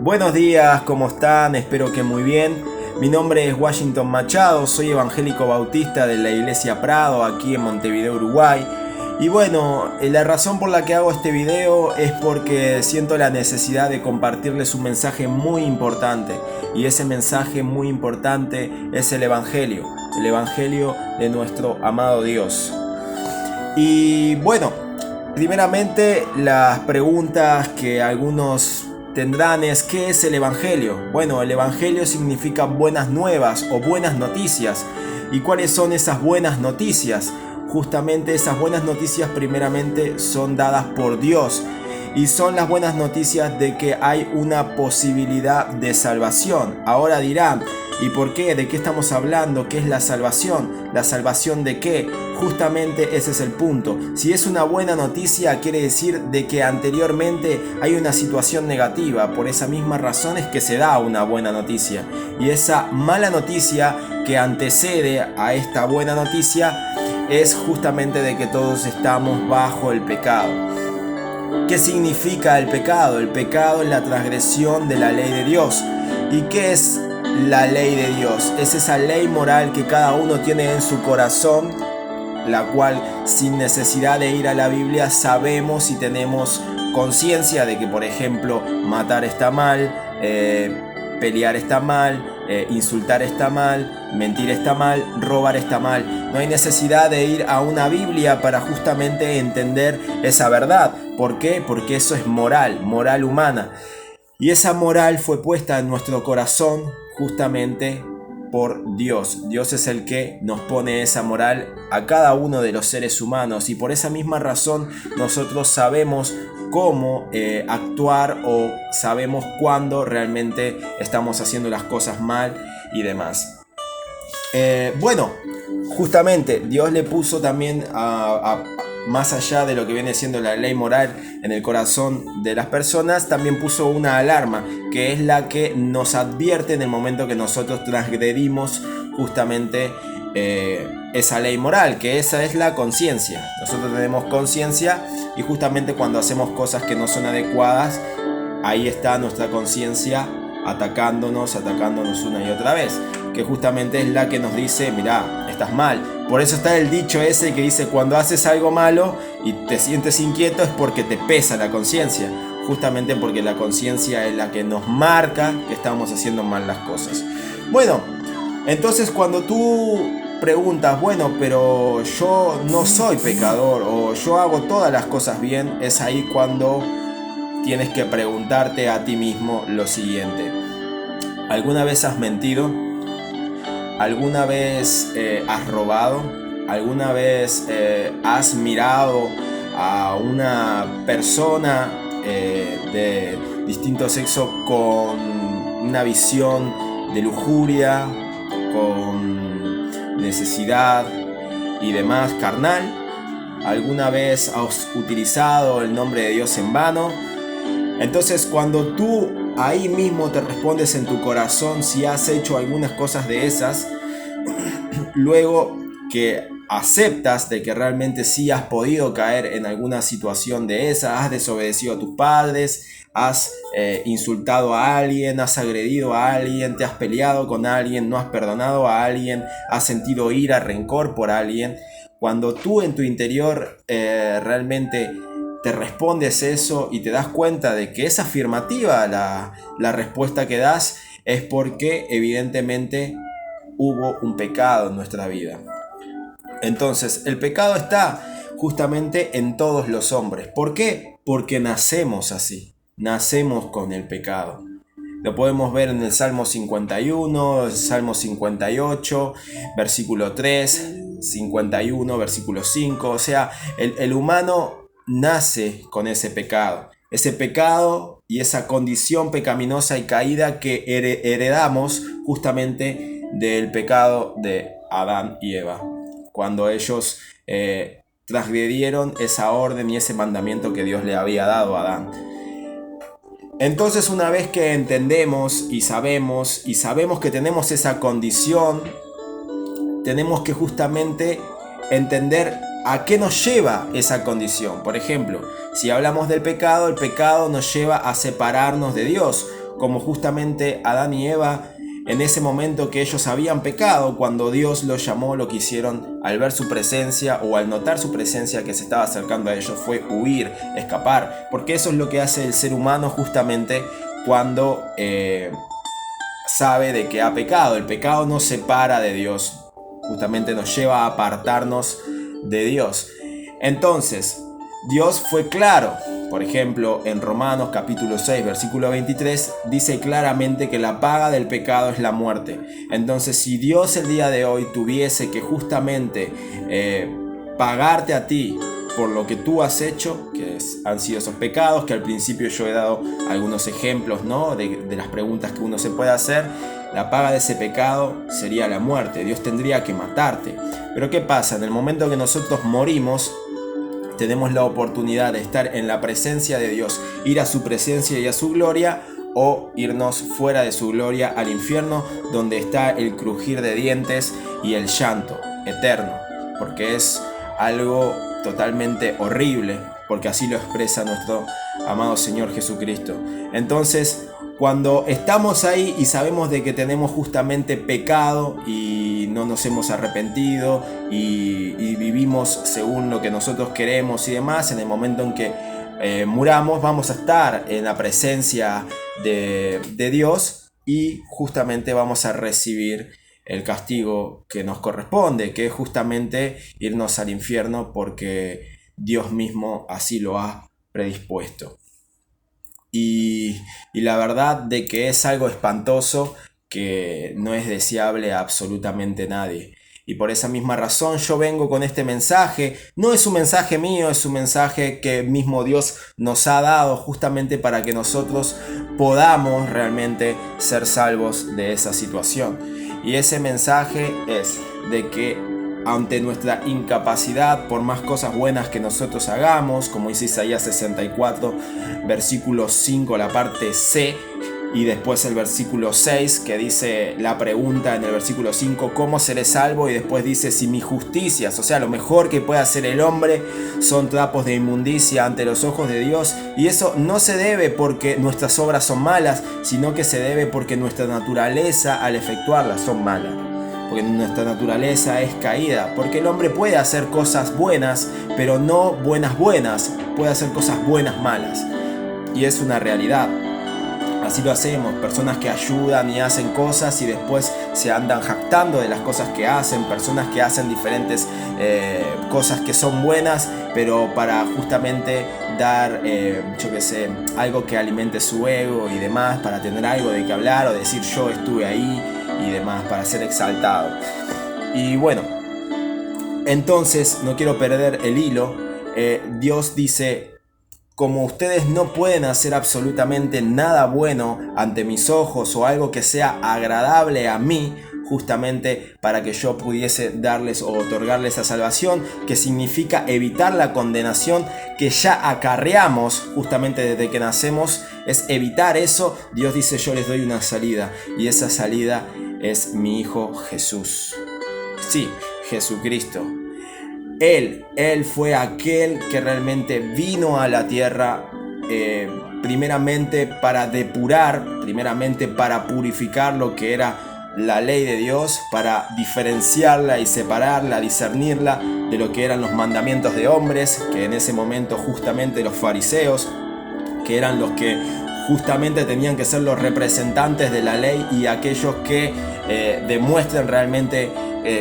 Buenos días, ¿cómo están? Espero que muy bien. Mi nombre es Washington Machado, soy evangélico bautista de la Iglesia Prado, aquí en Montevideo, Uruguay. Y bueno, la razón por la que hago este video es porque siento la necesidad de compartirles un mensaje muy importante. Y ese mensaje muy importante es el Evangelio de nuestro amado Dios. Y bueno, primeramente las preguntas que algunos tendrán es: ¿qué es el Evangelio? Bueno, el Evangelio significa buenas nuevas o buenas noticias. ¿Y cuáles son esas buenas noticias? Justamente esas buenas noticias primeramente son dadas por Dios. Y son las buenas noticias de que hay una posibilidad de salvación. Ahora dirán: ¿y por qué? ¿De qué estamos hablando? ¿Qué es la salvación? ¿La salvación de qué? Justamente ese es el punto. Si es una buena noticia, quiere decir de que anteriormente hay una situación negativa. Por esa misma razón es que se da una buena noticia. Y esa mala noticia que antecede a esta buena noticia es justamente de que todos estamos bajo el pecado. ¿Qué significa el pecado? El pecado es la transgresión de la ley de Dios. ¿Y qué es la ley de Dios? Es esa ley moral que cada uno tiene en su corazón, la cual sin necesidad de ir a la Biblia sabemos y tenemos conciencia de que, por ejemplo, matar está mal, pelear está mal, insultar está mal, mentir está mal, robar está mal. No hay necesidad de ir a una Biblia para justamente entender esa verdad. ¿Por qué? Porque eso es moral humana. Y esa moral fue puesta en nuestro corazón justamente por Dios. Dios es el que nos pone esa moral a cada uno de los seres humanos, y por esa misma razón nosotros sabemos cómo actuar, o sabemos cuándo realmente estamos haciendo las cosas mal y demás. Bueno, justamente Dios le puso también más allá de lo que viene siendo la ley moral en el corazón de las personas, también puso una alarma, que es la que nos advierte en el momento que nosotros transgredimos justamente esa ley moral, que esa es la conciencia. Nosotros tenemos conciencia, y justamente cuando hacemos cosas que no son adecuadas, ahí está nuestra conciencia atacándonos una y otra vez, que justamente es la que nos dice: mirá, estás mal. Por eso está el dicho ese que dice: cuando haces algo malo y te sientes inquieto es porque te pesa la conciencia, justamente porque la conciencia es la que nos marca que estamos haciendo mal las cosas. Bueno, entonces cuando tú preguntas: bueno, pero yo no soy pecador, o yo hago todas las cosas bien, es ahí cuando tienes que preguntarte a ti mismo lo siguiente: ¿alguna vez has mentido? ¿Alguna vez has robado? ¿Alguna vez has mirado a una persona de distinto sexo con una visión de lujuria, con necesidad y demás carnal? ¿Alguna vez has utilizado el nombre de Dios en vano? Entonces, cuando tú ahí mismo te respondes en tu corazón si has hecho algunas cosas de esas, luego que aceptas de que realmente sí has podido caer en alguna situación de esas, has desobedecido a tus padres, has insultado a alguien, has agredido a alguien, te has peleado con alguien, no has perdonado a alguien, has sentido ira, rencor por alguien, cuando tú en tu interior realmente te respondes eso y te das cuenta de que es afirmativa la respuesta que das, es porque evidentemente hubo un pecado en nuestra vida. Entonces, el pecado está justamente en todos los hombres. ¿Por qué? Porque nacemos así, nacemos con el pecado. Lo podemos ver en el Salmo 51, el Salmo 58, versículo 3, 51, versículo 5. O sea, el humano nace con ese pecado y esa condición pecaminosa y caída que heredamos justamente del pecado de Adán y Eva, cuando ellos transgredieron esa orden y ese mandamiento que Dios le había dado a Adán. Entonces, una vez que entendemos y sabemos que tenemos esa condición, tenemos que justamente entender a qué nos lleva esa condición. Por ejemplo, si hablamos del pecado, el pecado nos lleva a separarnos de Dios. como justamente Adán y Eva, en ese momento que ellos habían pecado, cuando Dios los llamó, lo que hicieron al ver su presencia o al notar su presencia que se estaba acercando a ellos fue huir, escapar, porque eso es lo que hace el ser humano justamente cuando sabe de que ha pecado. El pecado nos separa de Dios, justamente nos lleva a apartarnos de Dios. Entonces, Dios fue claro. Por ejemplo, en Romanos capítulo 6, versículo 23, dice claramente que la paga del pecado es la muerte. Entonces, si Dios el día de hoy tuviese que justamente pagarte a ti por lo que tú has hecho, han sido esos pecados, que al principio yo he dado algunos ejemplos, ¿no? de las preguntas que uno se puede hacer, la paga de ese pecado sería la muerte. Dios tendría que matarte. Pero ¿qué pasa? En el momento que nosotros morimos, tenemos la oportunidad de estar en la presencia de Dios, ir a su presencia y a su gloria, o irnos fuera de su gloria al infierno, donde está el crujir de dientes y el llanto eterno, porque es algo totalmente horrible, porque así lo expresa nuestro amado Señor Jesucristo. Entonces, cuando estamos ahí y sabemos de que tenemos justamente pecado y no nos hemos arrepentido y vivimos según lo que nosotros queremos y demás, en el momento en que muramos vamos a estar en la presencia de Dios y justamente vamos a recibir el castigo que nos corresponde, que es justamente irnos al infierno, porque Dios mismo así lo ha predispuesto. Y la verdad de que es algo espantoso que no es deseable a absolutamente nadie. Y por esa misma razón yo vengo con este mensaje. No es un mensaje mío, es un mensaje que mismo Dios nos ha dado justamente para que nosotros podamos realmente ser salvos de esa situación. Y ese mensaje es de que ante nuestra incapacidad, por más cosas buenas que nosotros hagamos, como dice Isaías 64, versículo 5, la parte C, y después el versículo 6, que dice la pregunta en el versículo 5, ¿cómo seré salvo? Y después dice, si mis justicias, o sea, lo mejor que puede hacer el hombre, son trapos de inmundicia ante los ojos de Dios. Y eso no se debe porque nuestras obras son malas, sino que se debe porque nuestra naturaleza al efectuarlas son malas. Porque nuestra naturaleza es caída, porque el hombre puede hacer cosas buenas, pero no buenas, puede hacer cosas buenas malas, y es una realidad. Así lo hacemos, personas que ayudan y hacen cosas y después se andan jactando de las cosas que hacen, personas que hacen diferentes cosas que son buenas, pero para justamente dar, algo que alimente su ego y demás, para tener algo de que hablar o decir yo estuve ahí y demás, para ser exaltado. Y bueno, entonces no quiero perder el hilo. Dios dice: como ustedes no pueden hacer absolutamente nada bueno ante mis ojos o algo que sea agradable a mí, justamente para que yo pudiese darles o otorgarles la salvación, que significa evitar la condenación que ya acarreamos justamente desde que nacemos, es evitar eso. Dios dice: yo les doy una salida, y esa salida es mi Hijo Jesús. Sí, Jesucristo. Él fue aquel que realmente vino a la tierra, primeramente para depurar, primeramente para purificar lo que era la ley de Dios, para diferenciarla y separarla, discernirla de lo que eran los mandamientos de hombres, que en ese momento justamente los fariseos, que eran los que justamente tenían que ser los representantes de la ley y aquellos que demuestren realmente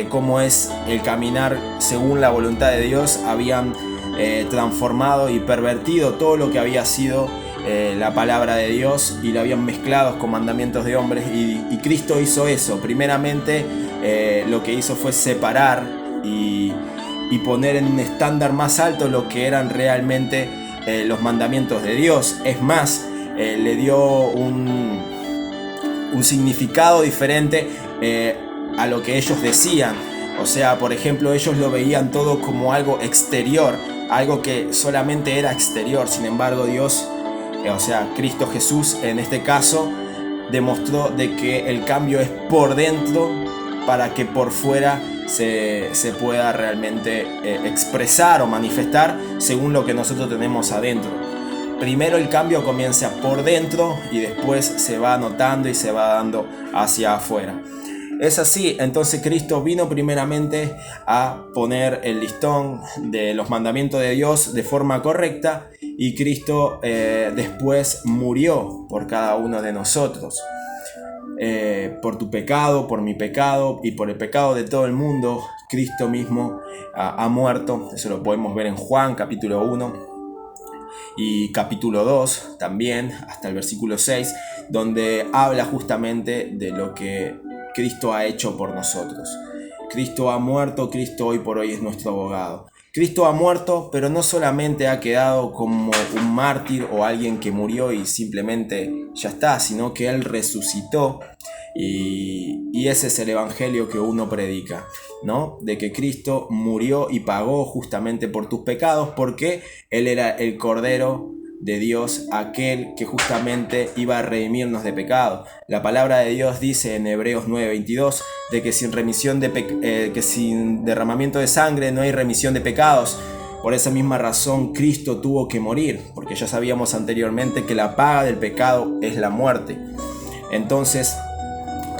cómo es el caminar según la voluntad de Dios, habían transformado y pervertido todo lo que había sido la palabra de Dios y lo habían mezclado con mandamientos de hombres, y Cristo hizo eso. Primeramente lo que hizo fue separar y poner en un estándar más alto lo que eran realmente los mandamientos de Dios. Es más, le dio un significado diferente a lo que ellos decían. O sea, por ejemplo, ellos lo veían todo como algo exterior, algo que solamente era exterior. Sin embargo, Dios, o sea, Cristo Jesús en este caso, demostró de que el cambio es por dentro para que por fuera se pueda realmente expresar o manifestar según lo que nosotros tenemos adentro. primero el cambio comienza por dentro y después se va notando y se va dando hacia afuera. Es así, entonces Cristo vino primeramente a poner el listón de los mandamientos de Dios de forma correcta, y Cristo después murió por cada uno de nosotros. Por tu pecado, por mi pecado y por el pecado de todo el mundo, Cristo mismo ha muerto. Eso lo podemos ver en Juan capítulo 1 y capítulo 2 también, hasta el versículo 6, donde habla justamente de lo que Cristo ha hecho por nosotros. Cristo ha muerto, Cristo hoy por hoy es nuestro abogado. Cristo ha muerto, pero no solamente ha quedado como un mártir o alguien que murió y simplemente ya está, sino que Él resucitó, y ese es el evangelio que uno predica, ¿no? De que Cristo murió y pagó justamente por tus pecados, porque Él era el Cordero de Dios, aquel que justamente iba a redimirnos de pecado. La palabra de Dios dice en Hebreos 9:22 de que sin derramamiento de sangre no hay remisión de pecados. Por esa misma razón Cristo tuvo que morir, porque ya sabíamos anteriormente que la paga del pecado es la muerte. Entonces,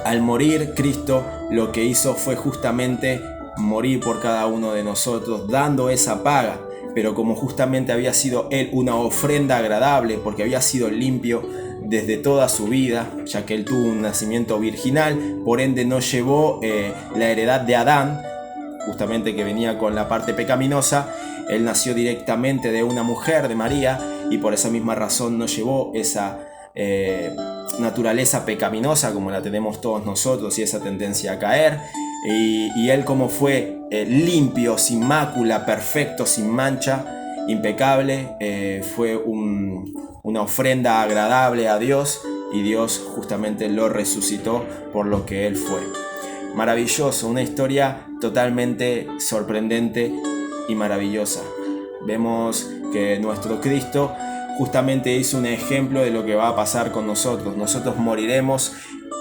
al morir, Cristo lo que hizo fue justamente morir por cada uno de nosotros, dando esa paga. Pero como justamente había sido Él una ofrenda agradable, porque había sido limpio desde toda su vida, ya que Él tuvo un nacimiento virginal, por ende no llevó la heredad de Adán, justamente que venía con la parte pecaminosa. Él nació directamente de una mujer, de María, y por esa misma razón no llevó esa naturaleza pecaminosa como la tenemos todos nosotros, y esa tendencia a caer. Y Él, como fue limpio, sin mácula, perfecto, sin mancha, impecable, fue una ofrenda agradable a Dios, y Dios justamente lo resucitó por lo que Él fue. Maravilloso, una historia totalmente sorprendente y maravillosa. Vemos que nuestro Cristo justamente hizo un ejemplo de lo que va a pasar con nosotros. Nosotros moriremos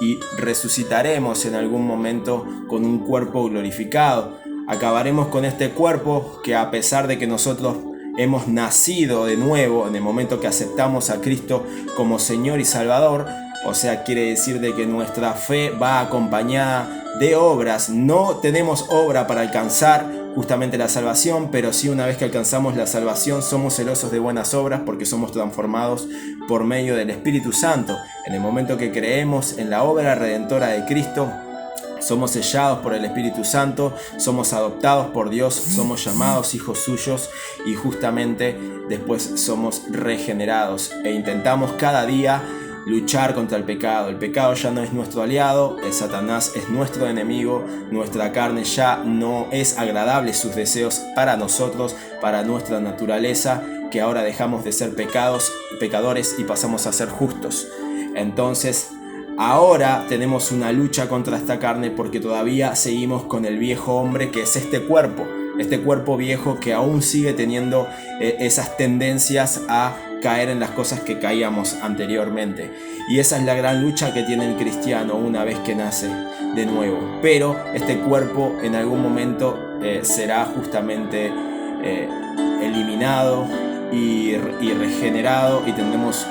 y resucitaremos en algún momento con un cuerpo glorificado. Acabaremos con este cuerpo que, a pesar de que nosotros hemos nacido de nuevo en el momento que aceptamos a Cristo como Señor y Salvador, o sea, quiere decir de que nuestra fe va acompañada de obras. No tenemos obra para alcanzar justamente la salvación, pero sí, una vez que alcanzamos la salvación, somos celosos de buenas obras, porque somos transformados por medio del Espíritu Santo. En el momento que creemos en la obra redentora de Cristo, somos sellados por el Espíritu Santo, somos adoptados por Dios, somos llamados hijos suyos, y justamente después somos regenerados e intentamos cada día luchar contra el pecado. El pecado ya no es nuestro aliado, el Satanás es nuestro enemigo, nuestra carne ya no es agradable sus deseos para nosotros, para nuestra naturaleza, que ahora dejamos de ser pecadores y pasamos a ser justos. Entonces, ahora tenemos una lucha contra esta carne, porque todavía seguimos con el viejo hombre, que es este cuerpo viejo que aún sigue teniendo esas tendencias a caer en las cosas que caíamos anteriormente. Y esa es la gran lucha que tiene el cristiano una vez que nace de nuevo. Pero este cuerpo en algún momento será justamente eliminado y regenerado, y tendremos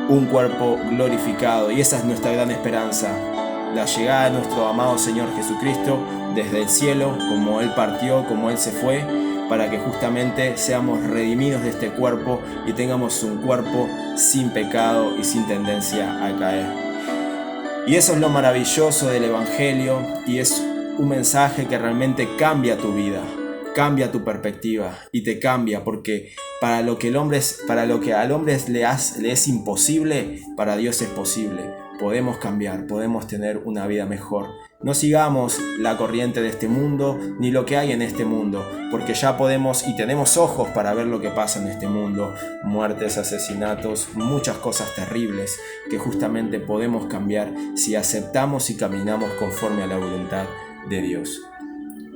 un cuerpo glorificado. Y esa es nuestra gran esperanza, la llegada de nuestro amado Señor Jesucristo desde el cielo, como Él partió, como Él se fue, para que justamente seamos redimidos de este cuerpo y tengamos un cuerpo sin pecado y sin tendencia a caer. Y eso es lo maravilloso del Evangelio, y es un mensaje que realmente cambia tu vida, cambia tu perspectiva y te cambia, porque para lo que al hombre le es imposible, para Dios es posible. Podemos cambiar, podemos tener una vida mejor. No sigamos la corriente de este mundo, ni lo que hay en este mundo, porque ya podemos y tenemos ojos para ver lo que pasa en este mundo. Muertes, asesinatos, muchas cosas terribles que justamente podemos cambiar si aceptamos y caminamos conforme a la voluntad de Dios.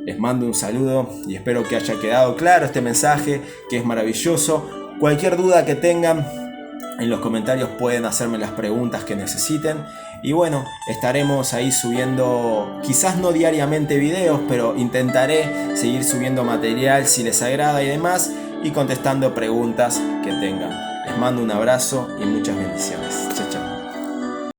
Les mando un saludo y espero que haya quedado claro este mensaje, que es maravilloso. Cualquier duda que tengan, en los comentarios pueden hacerme las preguntas que necesiten. Y bueno, estaremos ahí subiendo, quizás no diariamente videos, pero intentaré seguir subiendo material si les agrada y demás, y contestando preguntas que tengan. Les Les mando un abrazo y muchas bendiciones. Chao, chao.